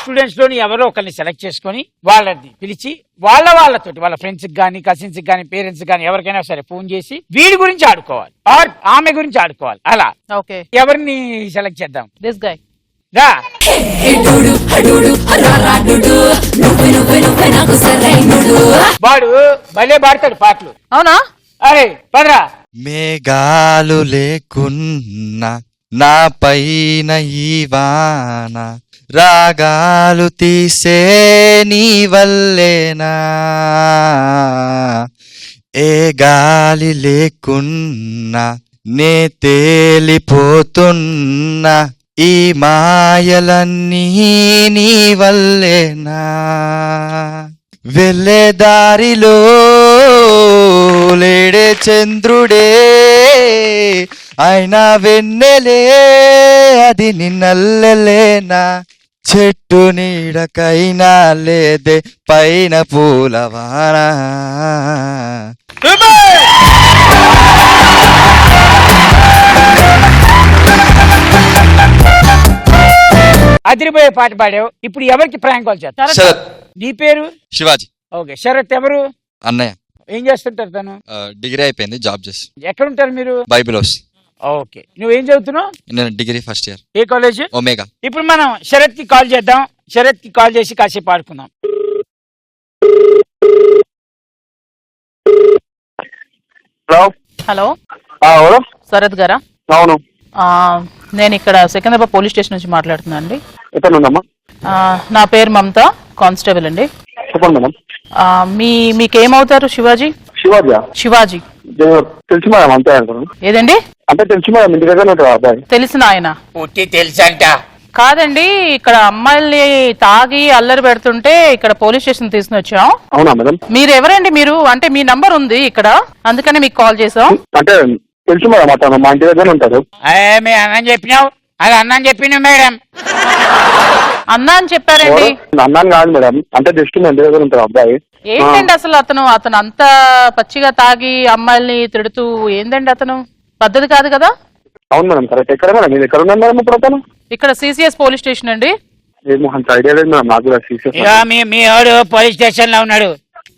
Students లోని ఎవరో ఒకరిని సెలెక్ట్ చేసుకొని వాళ్ళని పిలిచి వాళ్ళతోటి వాళ్ళ ఫ్రెండ్స్ గానీ కజిన్స్ గానీ పేరెంట్స్ గానీ ఎవరికైనా సరే ఫోన్ చేసి వీడి గురించి ఆడుకోవాలి ఆర్ ఆమె గురించి ఆడుకోవాలి. అలా ఓకే, ఎవరిని సెలెక్ట్ చేద్దాం? This guy. రా వాడు భలే పాడతాడు పాటలు. అవునా? అరే పదరా. మేఘాలు లేకున్నా నా పైన ఈ వాన రాగాలు తీసే నీ వల్లేనా ఏ గాలి లేకున్నా నే తేలిపోతున్నా ఈ మాయలన్నీ నీ వల్లేనా వెళ్ళే దారిలో లేడే చంద్రుడే అయినా వెన్నెలే అది నిన్నల్లలేనా చెట్టు నీడకైనా లేదే పైన పూలవానా. అదిరిపోయే పాట పాడావు. ఇప్పుడు ఎవరికి ప్రాంక్ కాల్ చేస్తా? శరత్. నీ పేరు? శివాజీ. ఓకే, శరత్ ఎవరు? అన్నయ్య. ఏం చేస్తుంటారు తను? డిగ్రీ అయిపోయింది, జాబ్ చేసి. ఎక్కడుంటారు మీరు? Bible house. ఓకే, నువ్వేం చదువుతున్నావు? నేను డిగ్రీ ఫస్ట్ ఇయర్. ఏ కాలేజ్? ఒమేగా. ఇప్పుడు మనం శరత్ కి కాల్ చేద్దాం. శరత్ కి కాల్ చేసి కాసేపు ఆడుకుందాం. హలో, హలో శరత్ గారా? అవును. నేను ఇక్కడ సికింద్రాబాద్ పోలీస్ స్టేషన్ నుంచి మాట్లాడుతున్నా అండి. ఎక్కడ ఉందమ్మా? నా పేరు మమత, కానిస్టేబుల్ అండి. చెప్పండి మేడం. మీకేమవుతారు? శివాజీ. శివాజీ తెలుసు మేడం, అంతే అంటారు. ఏదండి? అంటే తెలుసు మేడం, ఇంటి దగ్గర ఉంటారు అబ్బాయి. తెలిసిన ఆయన? తెలుసంట కాదండి, ఇక్కడ అమ్మాయిల్ని తాగి అల్లరి పెడుతుంటే ఇక్కడ పోలీస్ స్టేషన్ తీసుకుని వచ్చాం. అవునా మేడం? మీరు ఎవరండి? మీరు అంటే మీ నంబర్ ఉంది ఇక్కడ, అందుకని మీకు కాల్ చేసాం. అంటే తెలుసు మేడం, అతను మా ఇంటి దగ్గర ఉంటాడు. మీ అన్నం చెప్పినావు? అది అన్నం చెప్పిన మేడం. అన్నా అని చెప్పారండి. అన్నాను కాదు మేడం, అంటే జస్ట్ మా ఇంటి దగ్గర ఉంటారు అబ్బాయి. ఏంటండి అసలు అతను అంత పచ్చిగా తాగి అమ్మాయిల్ని తిడుతూ ఏందండి? అతను పద్ధతి కాదు కదా. అవును మేడం, కరెక్ట్. ఎక్కడ మేడం? మీరు ఎక్కడ ఉన్నారు మేడం ఇప్పుడు? అతను ఇక్కడ సిసిఎస్ పోలీస్ స్టేషన్ అండి. ఏమో అంత ఐడియా లేదు మేడం నాకు కూడా. మీ వాడు పోలీస్ స్టేషన్ లో ఉన్నాడు.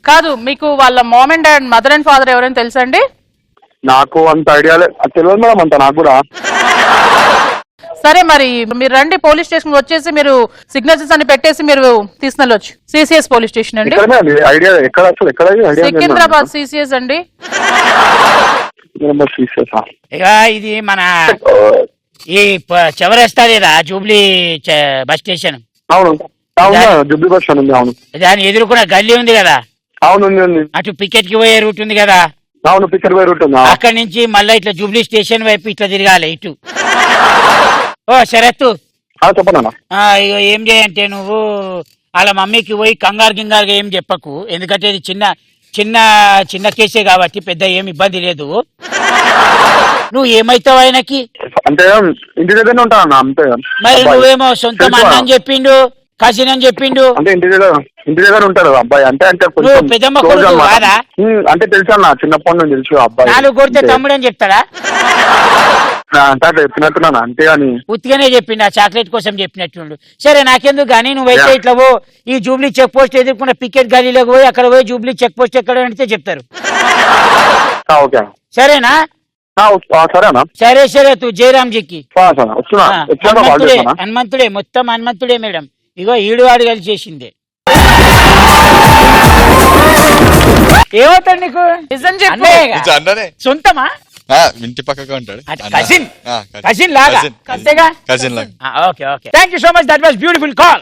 కాదు, మీకు వాళ్ళ mom and dad, mother and father ఎవరైనా తెలుసా అండి? నాకు అంత ఐడియా లేదు, తెలియదు మేడం అంత నాకు కూడా. సరే, మరి మీరు రండి పోలీస్ స్టేషన్ వచ్చేసి మీరు సిగ్నేచర్స్ అన్ని పెట్టేసి మీరు తీసుకెళ్ళొచ్చు. సిసిఎస్ పోలీస్ స్టేషన్ అండి, సికింద్రాబాద్ సిసిఎస్ అండి. ఇది మన ఈ చౌరస్తా లేదా జూబ్లీ బస్ స్టేషన్? అవును, జూబ్లీ బస్ స్టాండ్ ఉంది. అవును, దాని ఎదురుకున్న గల్లీ ఉంది కదా. అవును, అటు పికెట్ కి పోయే రూట్ ఉంది కదా. అవును, పికెట్ పోయే రూట్ ఉంది. అక్కడి నుంచి మళ్ళీ ఇట్లా జూబ్లీ స్టేషన్ వైపు ఇట్లా తిరగాలి ఇటు. ఓ శరత్, చెప్పండి. ఏం చేయంటే నువ్వు వాళ్ళ మమ్మీకి పోయి కంగారుగా ఏం చెప్పకు, ఎందుకంటే ఇది చిన్న చిన్న చిన్న కేసే కాబట్టి పెద్ద ఏం ఇబ్బంది లేదు. నువ్వు ఏమైతావు ఆయనకి? అంటే ఇంటి దగ్గర ఉంటాను అంతే. మరి నువ్వేమో సొంతం అన్నని చెప్పిండు, కజిన్ అని చెప్పిండు. అంటే ఇంటి దగ్గర ఉంటాడు అబ్బాయి. అంటే పెద్దమ్మ కొడుకు కాదా? అంటే తెలుసా అన్న, చిన్నప్పటి నుంచి తెలుసు అబ్బాయి. 4 కొడితే తమ్ముడు అని చెప్తాడా? చెప్పినట్టున్నాను అంతే అని ఉత్తిగానే చెప్పిండు, ఆ చాక్లెట్ కోసం చెప్పినట్టుండు. సరే నాకెందుకు కానీ నువ్వైతే ఇట్లా పో, ఈ జూబ్లీ చెక్ పోస్ట్ ఎదుర్కొన్న పికెట్ గలీలోకి పోయి అక్కడ పోయి జూబ్లీ చెక్ పోస్ట్ ఎక్కడ అంటే చెప్తారు. ఓకే, సరేనా? సరేనా? సరే సరే, తూ జయరామ్జీకి హనుమంతుడే, మొత్తం హనుమంతుడే మేడం. ఇగో ఈడు వాడు కలిసి చేసిందే. ఏమవుతాడు నీకు? సొంతమా? ఇంటి పక్కగా ఉంటాడు. కజిన్ లాగా అంతేగా? కజిన్ లాగా. Okay okay, thank you so much, that was beautiful call.